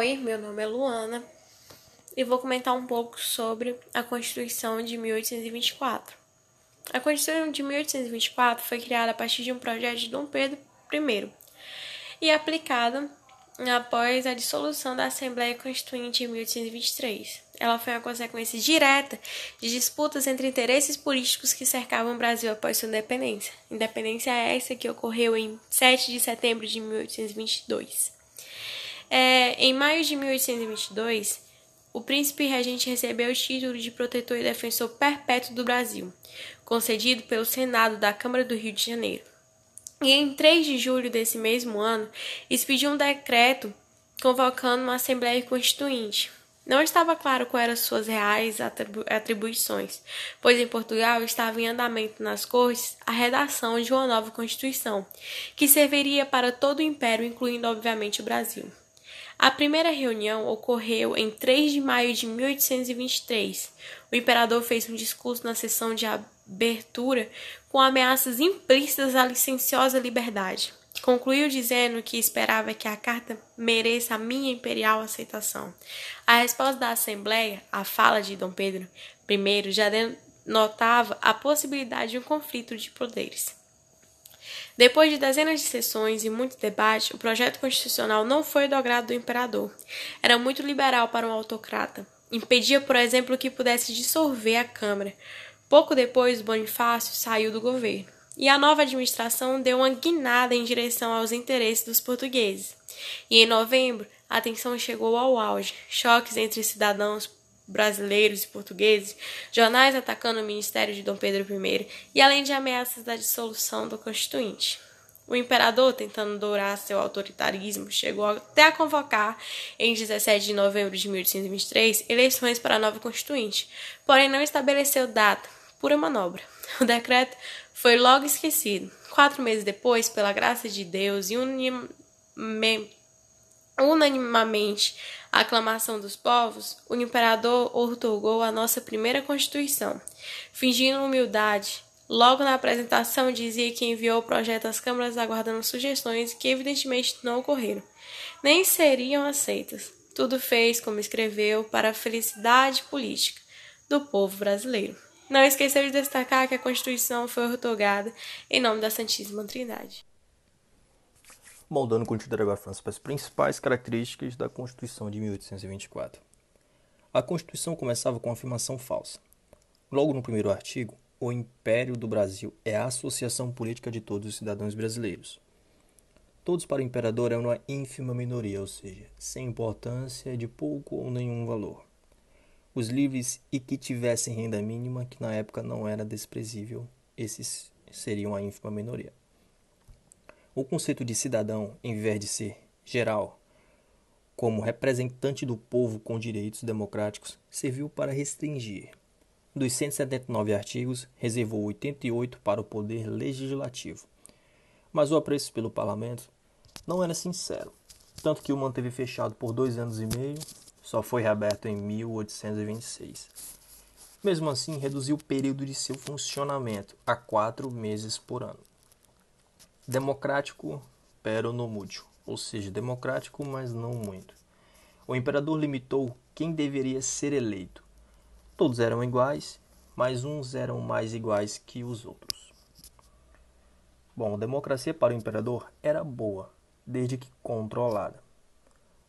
Oi, meu nome é Luana e vou comentar um pouco sobre a Constituição de 1824. A Constituição de 1824 foi criada a partir de um projeto de Dom Pedro I e aplicada após a dissolução da Assembleia Constituinte em 1823. Ela foi uma consequência direta de disputas entre interesses políticos que cercavam o Brasil após sua independência. Independência essa que ocorreu em 7 de setembro de 1822. Em maio de 1822, o príncipe regente recebeu o título de protetor e defensor perpétuo do Brasil, concedido pelo Senado da Câmara do Rio de Janeiro. E em 3 de julho desse mesmo ano, expediu um decreto convocando uma Assembleia Constituinte. Não estava claro quais eram suas reais atribuições, pois em Portugal estava em andamento nas cortes a redação de uma nova Constituição, que serviria para todo o Império, incluindo obviamente o Brasil. A primeira reunião ocorreu em 3 de maio de 1823. O imperador fez um discurso na sessão de abertura com ameaças implícitas à licenciosa liberdade. Concluiu dizendo que esperava que a carta mereça a minha imperial aceitação. A resposta da Assembleia, à fala de Dom Pedro I, já denotava a possibilidade de um conflito de poderes. Depois de dezenas de sessões e muito debate, o projeto constitucional não foi do agrado do imperador. Era muito liberal para um autocrata. Impedia, por exemplo, que pudesse dissolver a Câmara. Pouco depois, Bonifácio saiu do governo, e a nova administração deu uma guinada em direção aos interesses dos portugueses. E em novembro, a tensão chegou ao auge. Choques entre cidadãos brasileiros e portugueses, jornais atacando o ministério de Dom Pedro I e além de ameaças da dissolução do Constituinte. O imperador, tentando dourar seu autoritarismo, chegou até a convocar, em 17 de novembro de 1823, eleições para a nova Constituinte, porém não estabeleceu data, pura manobra. O decreto foi logo esquecido. 4 meses depois, pela graça de Deus e unanimamente a aclamação dos povos, o imperador outorgou a nossa primeira Constituição. Fingindo humildade, logo na apresentação dizia que enviou o projeto às câmaras aguardando sugestões que evidentemente não ocorreram, nem seriam aceitas. Tudo fez, como escreveu, para a felicidade política do povo brasileiro. Não esqueceu de destacar que a Constituição foi outorgada em nome da Santíssima Trindade. Bom, dando continuidade para as principais características da Constituição de 1824. A Constituição começava com uma afirmação falsa. Logo no primeiro artigo, o Império do Brasil é a associação política de todos os cidadãos brasileiros. Todos para o imperador eram uma ínfima minoria, ou seja, sem importância, de pouco ou nenhum valor. Os livres e que tivessem renda mínima, que na época não era desprezível, esses seriam a ínfima minoria. O conceito de cidadão, em vez de ser geral, como representante do povo com direitos democráticos, serviu para restringir. Dos 179 artigos, reservou 88 para o poder legislativo. Mas o apreço pelo parlamento não era sincero, tanto que o manteve fechado por 2 anos e meio, só foi reaberto em 1826. Mesmo assim, reduziu o período de seu funcionamento a 4 meses por ano. Democrático, pero no mucho, ou seja, democrático, mas não muito. O imperador limitou quem deveria ser eleito. Todos eram iguais, mas uns eram mais iguais que os outros. Bom, a democracia para o imperador era boa, desde que controlada.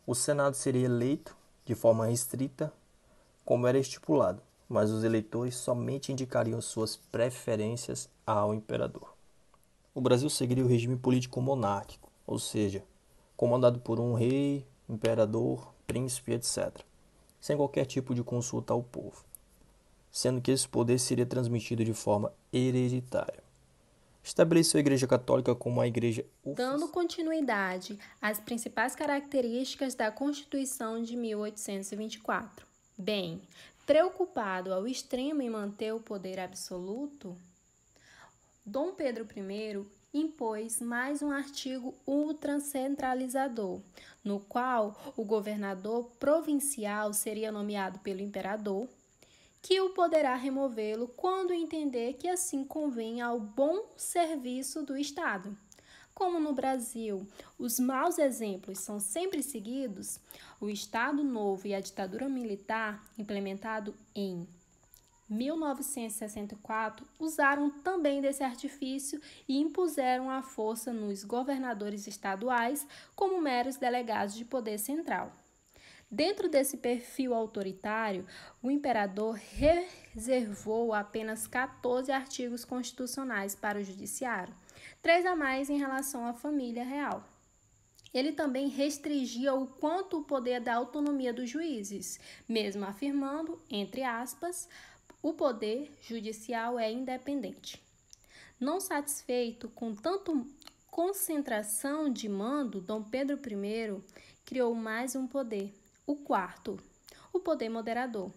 O Senado seria eleito de forma restrita, como era estipulado, mas os eleitores somente indicariam suas preferências ao imperador. O Brasil seguiria o regime político monárquico, ou seja, comandado por um rei, imperador, príncipe, etc., sem qualquer tipo de consulta ao povo, sendo que esse poder seria transmitido de forma hereditária. Estabeleceu a Igreja Católica como a igreja oficial. Dando continuidade às principais características da Constituição de 1824. Bem, preocupado ao extremo em manter o poder absoluto, Dom Pedro I impôs mais um artigo ultracentralizador, no qual o governador provincial seria nomeado pelo imperador, que o poderá removê-lo quando entender que assim convém ao bom serviço do Estado. Como no Brasil, os maus exemplos são sempre seguidos, o Estado Novo e a ditadura militar, implementado em 1964, usaram também desse artifício e impuseram a força nos governadores estaduais como meros delegados de poder central. Dentro desse perfil autoritário, o imperador reservou apenas 14 artigos constitucionais para o judiciário, 3 a mais em relação à família real. Ele também restringia o quanto o poder da autonomia dos juízes, mesmo afirmando, entre aspas, o poder judicial é independente. Não satisfeito com tanto concentração de mando, Dom Pedro I criou mais um poder, o quarto, o poder moderador,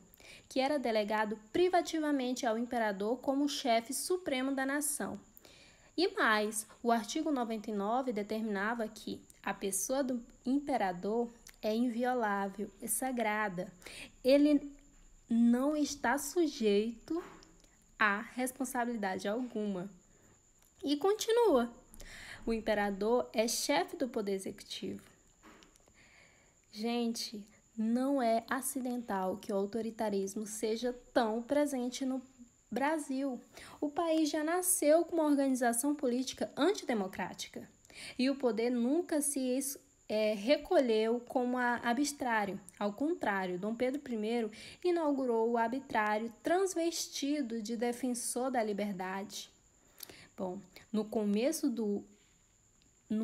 que era delegado privativamente ao imperador como chefe supremo da nação. E mais, o artigo 99 determinava que a pessoa do imperador é inviolável, é sagrada. Ele não está sujeito a responsabilidade alguma. E continua. O imperador é chefe do poder executivo. Gente, não é acidental que o autoritarismo seja tão presente no Brasil. O país já nasceu com uma organização política antidemocrática e o poder nunca se recolheu como arbitrário. Ao contrário, Dom Pedro I inaugurou o arbitrário transvestido de defensor da liberdade. Bom, no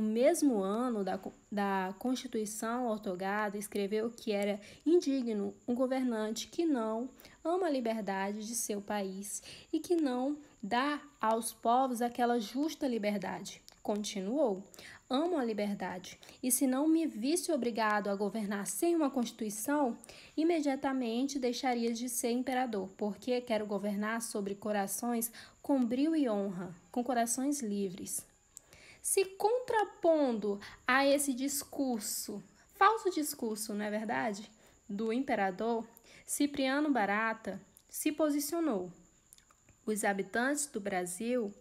mesmo ano da Constituição outorgada, escreveu que era indigno um governante que não ama a liberdade de seu país e que não dá aos povos aquela justa liberdade. Continuou: amo a liberdade, e se não me visse obrigado a governar sem uma Constituição, imediatamente deixaria de ser imperador, porque quero governar sobre corações com brio e honra, com corações livres. Se contrapondo a esse discurso, falso discurso, não é verdade? Do imperador, Cipriano Barata se posicionou: os habitantes do Brasil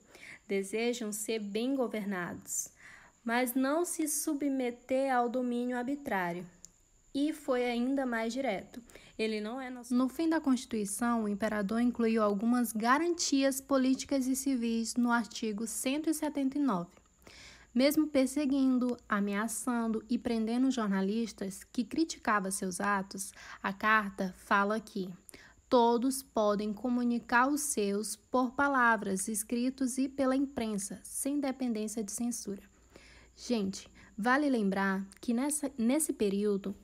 desejam ser bem governados, mas não se submeter ao domínio arbitrário. E foi ainda mais direto. Ele não é nosso. No fim da Constituição, o imperador incluiu algumas garantias políticas e civis no artigo 179. Mesmo perseguindo, ameaçando e prendendo jornalistas que criticavam seus atos, a carta fala que todos podem comunicar os seus por palavras, escritos e pela imprensa, sem dependência de censura. Gente, vale lembrar que nesse período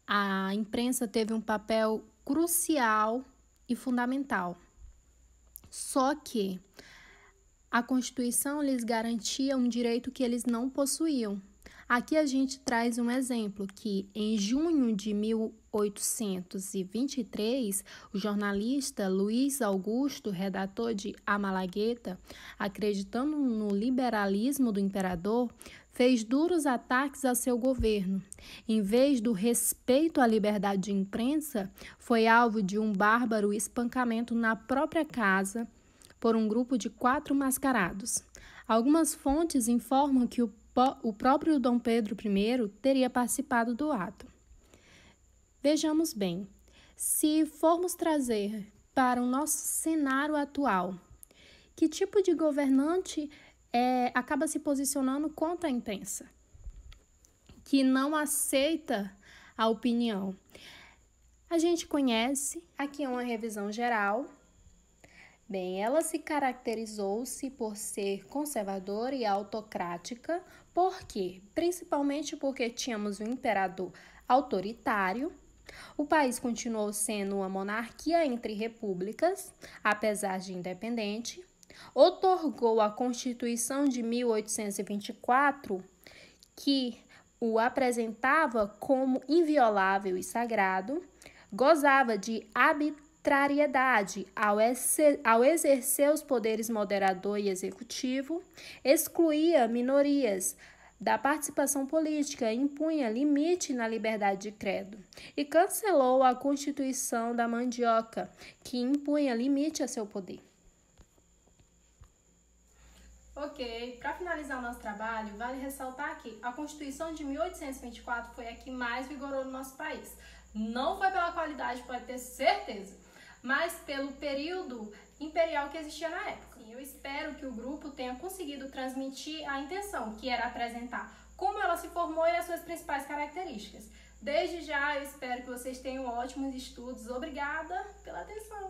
a imprensa teve um papel crucial e fundamental. Só que a Constituição lhes garantia um direito que eles não possuíam. Aqui a gente traz um exemplo que, em junho de 1823, o jornalista Luiz Augusto, redator de A Malagueta, acreditando no liberalismo do imperador, fez duros ataques a seu governo. Em vez do respeito à liberdade de imprensa, foi alvo de um bárbaro espancamento na própria casa por um grupo de 4 mascarados. Algumas fontes informam que o próprio Dom Pedro I teria participado do ato. Vejamos bem, se formos trazer para o nosso cenário atual, que tipo de governante acaba se posicionando contra a imprensa, que não aceita a opinião? A gente conhece, aqui é uma revisão geral. Bem, ela se caracterizou-se por ser conservadora e autocrática. Por quê? Principalmente porque tínhamos um imperador autoritário. O país continuou sendo uma monarquia entre repúblicas, apesar de independente. Outorgou a Constituição de 1824, que o apresentava como inviolável e sagrado, gozava de arbitrariedade ao exercer os poderes moderador e executivo, excluía minorias da participação política, impunha limite na liberdade de credo e cancelou a Constituição da Mandioca, que impunha limite a seu poder. Ok, para finalizar o nosso trabalho, vale ressaltar que a Constituição de 1824 foi a que mais vigorou no nosso país. Não foi pela qualidade, pode ter certeza, mas pelo período imperial que existia na época. Eu espero que o grupo tenha conseguido transmitir a intenção, que era apresentar como ela se formou e as suas principais características. Desde já, eu espero que vocês tenham ótimos estudos. Obrigada pela atenção!